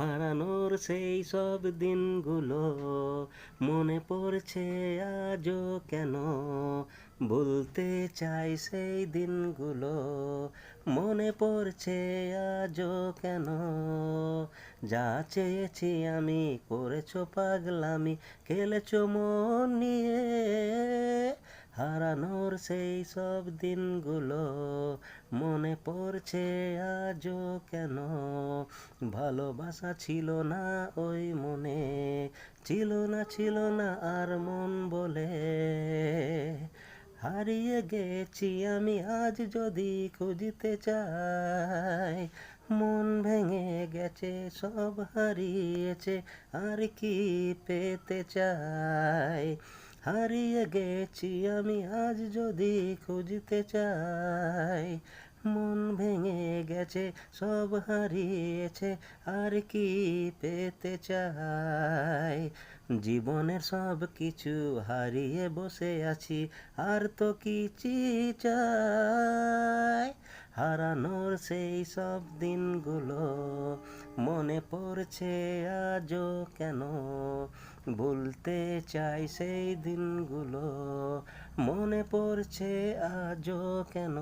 হারানোর সেই সব দিনগুলো মনে পড়ছে আজও কেন? বলতে চাই সেই দিনগুলো মনে পড়ছে আজও কেন? যা চেয়েছি আমি করেছো পাগলামি, খেলেছো মন নিয়ে। হারানোর সেই সব দিনগুলো মনে পড়ছে আজও কেন? ভালোবাসা ছিল না ওই মনে, ছিল না আর মন বলে। হারিয়ে গেছি আমি আজ যদি খুঁজতে চাই, মন ভেঙে গেছে সব হারিয়েছে আর কি পেতে চাই? হারিয়ে গেছি আমি আজ যদি খুঁজতে চাই, মন ভেঙে গেছে সব হারিয়েছে আর কি পেতে চাই? জীবনের সব কিছু হারিয়ে বসে আছি, আর তো কি চাই? হারানোর সেই সব দিনগুলো মনে পড়ছে আজও কেন? বলতে চাই সেই দিনগুলো মনে পড়ছে আজও কেন?